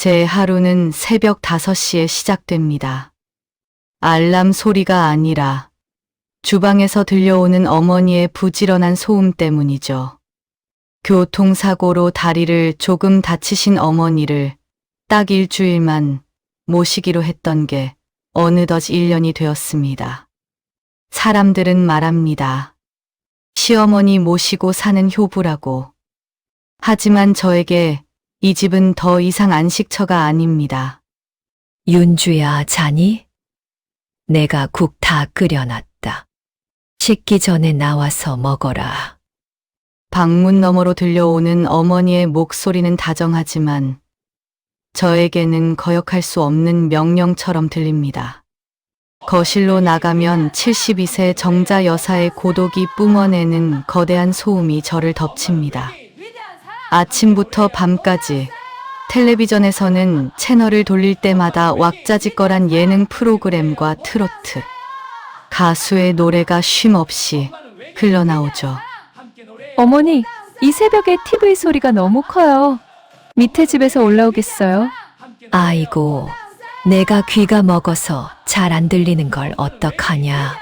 제 하루는 새벽 5시에 시작됩니다. 알람 소리가 아니라 주방에서 들려오는 어머니의 부지런한 소음 때문이죠. 교통사고로 다리를 조금 다치신 어머니를 딱 일주일만 모시기로 했던 게 어느덧 1년이 되었습니다. 사람들은 말합니다. 시어머니 모시고 사는 효부라고. 하지만 저에게 이 집은 더 이상 안식처가 아닙니다. 윤주야, 자니? 내가 국 다 끓여놨다. 식기 전에 나와서 먹어라. 방문 너머로 들려오는 어머니의 목소리는 다정하지만 저에게는 거역할 수 없는 명령처럼 들립니다. 거실로 나가면 72세 정자 여사의 고독이 뿜어내는 거대한 소음이 저를 덮칩니다. 아침부터 밤까지 텔레비전에서는 채널을 돌릴 때마다 왁자지껄한 예능 프로그램과 트로트, 가수의 노래가 쉼없이 흘러나오죠. 어머니, 이 새벽에 TV 소리가 너무 커요. 밑에 집에서 올라오겠어요? 아이고, 내가 귀가 먹어서 잘 안 들리는 걸 어떡하냐.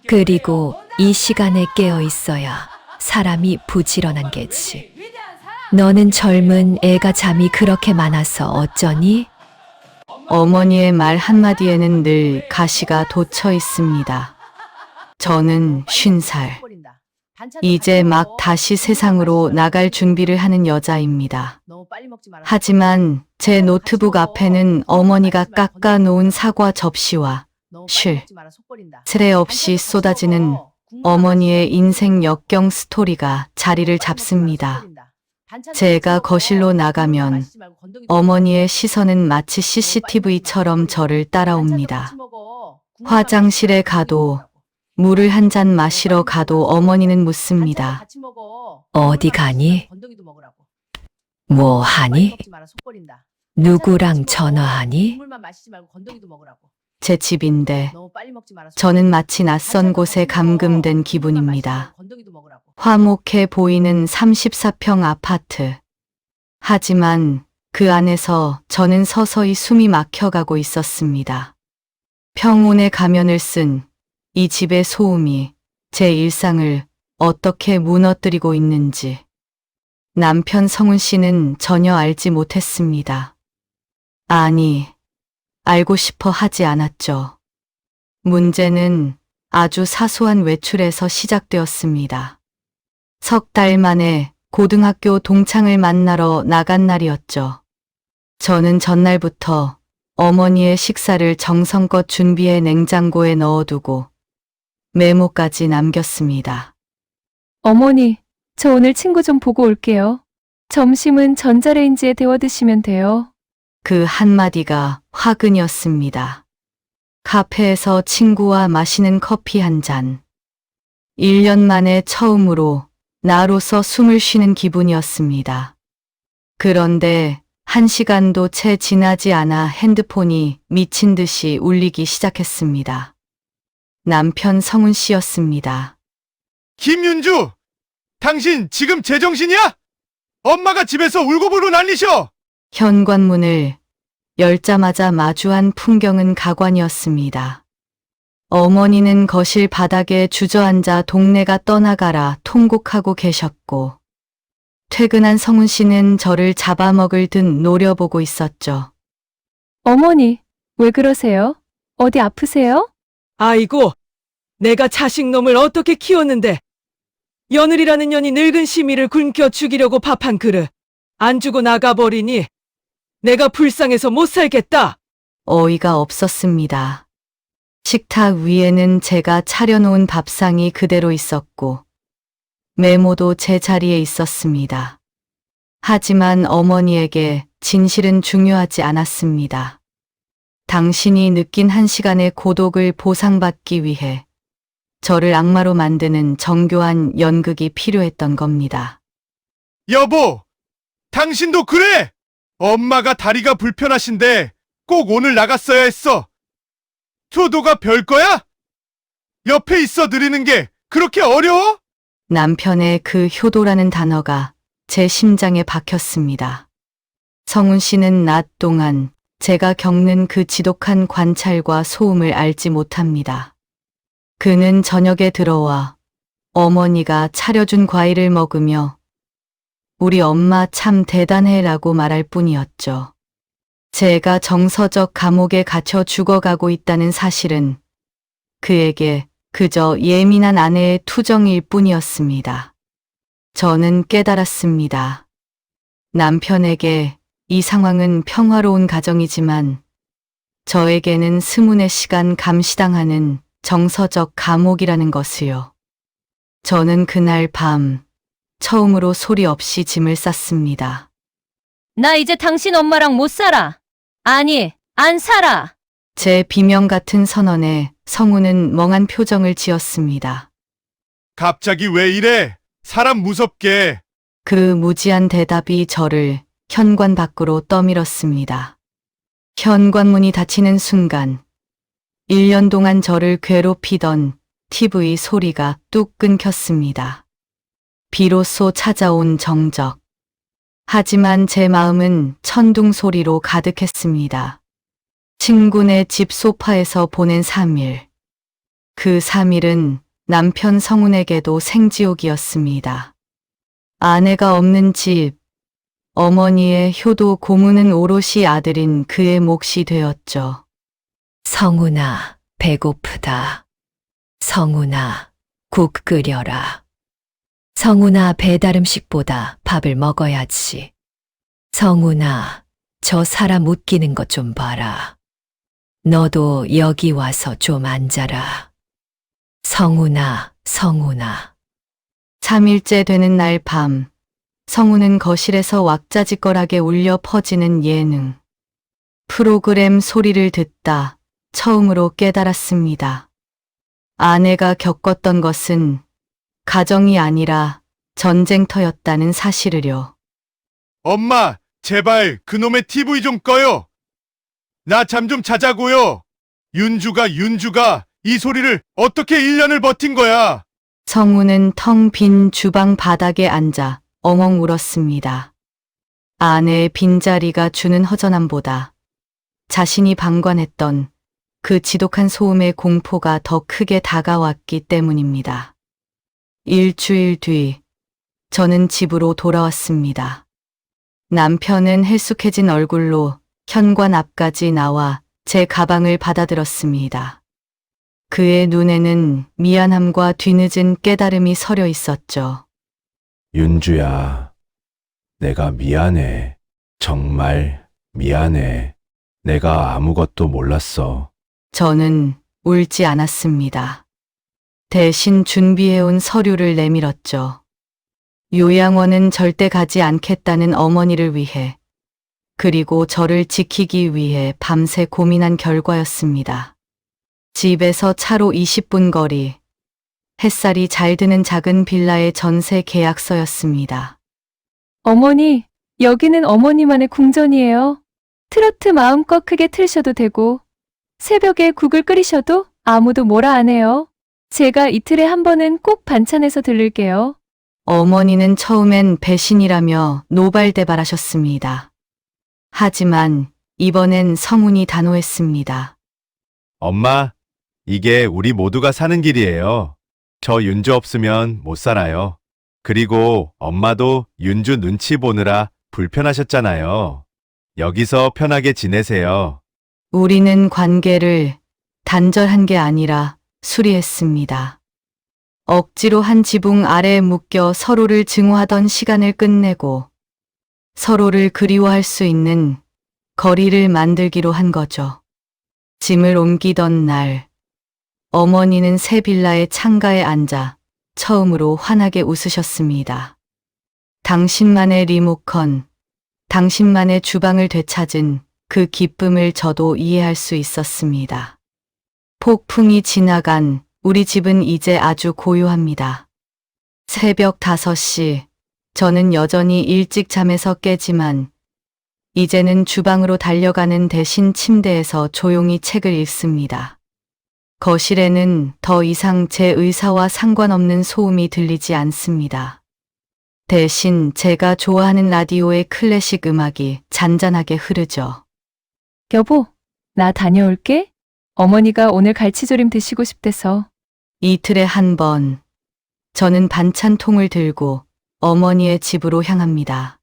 그리고 이 시간에 깨어 있어야 사람이 부지런한 게지. 너는 젊은 애가 잠이 그렇게 많아서 어쩌니? 어머니의 말 한마디에는 늘 가시가 돋쳐 있습니다. 저는 50살. 이제 막 다시 세상으로 나갈 준비를 하는 여자입니다. 하지만 제 노트북 앞에는 어머니가 깎아 놓은 사과 접시와 스레 없이 쏟아지는 어머니의 인생 역경 스토리가 자리를 잡습니다. 제가 거실로 나가면 어머니의 시선은 마치 CCTV처럼 저를 따라옵니다. 화장실에 가도 물을 한 잔 마시러 가도 어머니는 묻습니다. 어디 가니? 뭐 하니? 누구랑 전화하니? 제 집인데 저는 마치 낯선 곳에 감금된 기분입니다. 화목해 보이는 34평 아파트. 하지만 그 안에서 저는 서서히 숨이 막혀가고 있었습니다. 평온의 가면을 쓴 이 집의 소음이 제 일상을 어떻게 무너뜨리고 있는지 남편 성훈 씨는 전혀 알지 못했습니다. 아니, 알고 싶어 하지 않았죠. 문제는 아주 사소한 외출에서 시작되었습니다. 3달 만에 고등학교 동창을 만나러 나간 날이었죠. 저는 전날부터 어머니의 식사를 정성껏 준비해 냉장고에 넣어두고 메모까지 남겼습니다. 어머니, 저 오늘 친구 좀 보고 올게요. 점심은 전자레인지에 데워 드시면 돼요. 그 한마디가 화근이었습니다. 카페에서 친구와 마시는 커피 한 잔. 1년 만에 처음으로 나로서 숨을 쉬는 기분이었습니다. 그런데 1시간도 채 지나지 않아 핸드폰이 미친 듯이 울리기 시작했습니다. 남편 성훈 씨였습니다. 김윤주! 당신 지금 제정신이야? 엄마가 집에서 울고불고 난리셔! 현관문을 열자마자 마주한 풍경은 가관이었습니다. 어머니는 거실 바닥에 주저앉아 동네가 떠나가라 통곡하고 계셨고, 퇴근한 성훈 씨는 저를 잡아먹을 듯 노려보고 있었죠. 어머니, 왜 그러세요? 어디 아프세요? 아이고, 내가 자식놈을 어떻게 키웠는데 며느리라는 년이 늙은 시미를 굶겨 죽이려고 밥 한 그릇 안 주고 나가버리니 내가 불쌍해서 못 살겠다. 어이가 없었습니다. 식탁 위에는 제가 차려놓은 밥상이 그대로 있었고 메모도 제 자리에 있었습니다. 하지만 어머니에게 진실은 중요하지 않았습니다. 당신이 느낀 1시간의 고독을 보상받기 위해 저를 악마로 만드는 정교한 연극이 필요했던 겁니다. 여보! 당신도 그래! 엄마가 다리가 불편하신데 꼭 오늘 나갔어야 했어. 효도가 별거야? 옆에 있어 드리는 게 그렇게 어려워? 남편의 그 효도라는 단어가 제 심장에 박혔습니다. 성훈 씨는 낮 동안 제가 겪는 그 지독한 관찰과 소음을 알지 못합니다. 그는 저녁에 들어와 어머니가 차려준 과일을 먹으며 우리 엄마 참 대단해라고 말할 뿐이었죠. 제가 정서적 감옥에 갇혀 죽어가고 있다는 사실은 그에게 그저 예민한 아내의 투정일 뿐이었습니다. 저는 깨달았습니다. 남편에게 이 상황은 평화로운 가정이지만 저에게는 스문의 시간 감시당하는 정서적 감옥이라는 것을요. 저는 그날 밤 처음으로 소리 없이 짐을 쌌습니다. 나 이제 당신 엄마랑 못 살아. 아니, 안 살아. 제 비명 같은 선언에 성우는 멍한 표정을 지었습니다. 갑자기 왜 이래? 사람 무섭게. 그 무지한 대답이 저를 현관 밖으로 떠밀었습니다. 현관문이 닫히는 순간 1년 동안 저를 괴롭히던 TV 소리가 뚝 끊겼습니다. 비로소 찾아온 정적. 하지만 제 마음은 천둥 소리로 가득했습니다. 친구네 집 소파에서 보낸 3일. 그 3일은 남편 성훈에게도 생지옥이었습니다. 아내가 없는 집, 어머니의 효도 고문은 오롯이 아들인 그의 몫이 되었죠. 성훈아, 배고프다. 성훈아, 국 끓여라. 성훈아, 배달 음식보다 밥을 먹어야지. 성훈아, 저 사람 웃기는 것 좀 봐라. 너도 여기 와서 좀 앉아라. 성훈아, 성훈아. 3일째 되는 날 밤, 성우는 거실에서 왁자지껄하게 울려 퍼지는 예능 프로그램 소리를 듣다 처음으로 깨달았습니다. 아내가 겪었던 것은 가정이 아니라 전쟁터였다는 사실을요. 엄마, 제발 그놈의 TV 좀 꺼요. 나 잠 좀 자자고요. 윤주가 이 소리를 어떻게 1년을 버틴 거야? 성우는 텅 빈 주방 바닥에 앉아 엉엉 울었습니다. 아내의 빈자리가 주는 허전함보다 자신이 방관했던 그 지독한 소음의 공포가 더 크게 다가왔기 때문입니다. 일주일 뒤, 저는 집으로 돌아왔습니다. 남편은 헬쑥해진 얼굴로 현관 앞까지 나와 제 가방을 받아들었습니다. 그의 눈에는 미안함과 뒤늦은 깨달음이 서려 있었죠. 윤주야, 내가 미안해. 정말 미안해. 내가 아무것도 몰랐어. 저는 울지 않았습니다. 대신 준비해온 서류를 내밀었죠. 요양원은 절대 가지 않겠다는 어머니를 위해, 그리고 저를 지키기 위해 밤새 고민한 결과였습니다. 집에서 차로 20분 거리, 햇살이 잘 드는 작은 빌라의 전세 계약서였습니다. 어머니, 여기는 어머니만의 궁전이에요. 트로트 마음껏 크게 틀으셔도 되고, 새벽에 국을 끓이셔도 아무도 뭐라 안 해요. 제가 이틀에 한 번은 꼭 반찬해서 들를게요. 어머니는 처음엔 배신이라며 노발대발하셨습니다. 하지만 이번엔 성훈이 단호했습니다. 엄마, 이게 우리 모두가 사는 길이에요. 저 윤주 없으면 못 살아요. 그리고 엄마도 윤주 눈치 보느라 불편하셨잖아요. 여기서 편하게 지내세요. 우리는 관계를 단절한 게 아니라 수리했습니다. 억지로 한 지붕 아래에 묶여 서로를 증오하던 시간을 끝내고 서로를 그리워할 수 있는 거리를 만들기로 한 거죠. 짐을 옮기던 날, 어머니는 새 빌라의 창가에 앉아 처음으로 환하게 웃으셨습니다. 당신만의 리모컨, 당신만의 주방을 되찾은 그 기쁨을 저도 이해할 수 있었습니다. 폭풍이 지나간 우리 집은 이제 아주 고요합니다. 새벽 5시, 저는 여전히 일찍 잠에서 깨지만 이제는 주방으로 달려가는 대신 침대에서 조용히 책을 읽습니다. 거실에는 더 이상 제 의사와 상관없는 소음이 들리지 않습니다. 대신 제가 좋아하는 라디오의 클래식 음악이 잔잔하게 흐르죠. 여보, 나 다녀올게. 어머니가 오늘 갈치조림 드시고 싶대서. 이틀에 한 번, 저는 반찬통을 들고 어머니의 집으로 향합니다.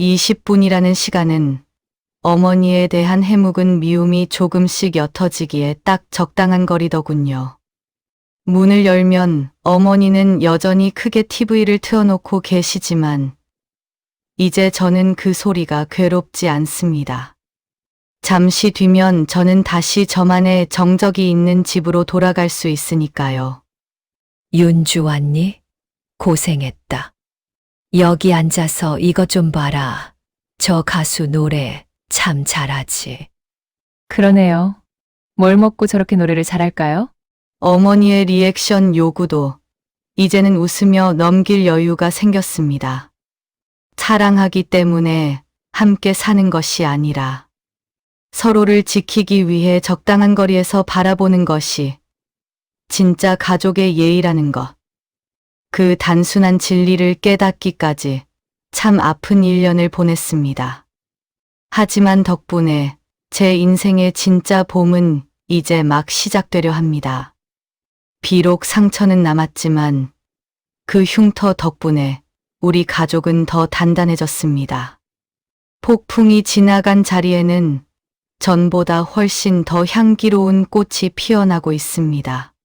20분이라는 시간은 어머니에 대한 해묵은 미움이 조금씩 옅어지기에 딱 적당한 거리더군요. 문을 열면 어머니는 여전히 크게 TV를 틀어놓고 계시지만 이제 저는 그 소리가 괴롭지 않습니다. 잠시 뒤면 저는 다시 저만의 정적이 있는 집으로 돌아갈 수 있으니까요. 윤주 왔니? 고생했다. 여기 앉아서 이것 좀 봐라. 저 가수 노래 참 잘하지. 그러네요. 뭘 먹고 저렇게 노래를 잘할까요? 어머니의 리액션 요구도 이제는 웃으며 넘길 여유가 생겼습니다. 사랑하기 때문에 함께 사는 것이 아니라 서로를 지키기 위해 적당한 거리에서 바라보는 것이 진짜 가족의 예의라는 것. 그 단순한 진리를 깨닫기까지 참 아픈 1년을 보냈습니다. 하지만 덕분에 제 인생의 진짜 봄은 이제 막 시작되려 합니다. 비록 상처는 남았지만 그 흉터 덕분에 우리 가족은 더 단단해졌습니다. 폭풍이 지나간 자리에는 전보다 훨씬 더 향기로운 꽃이 피어나고 있습니다.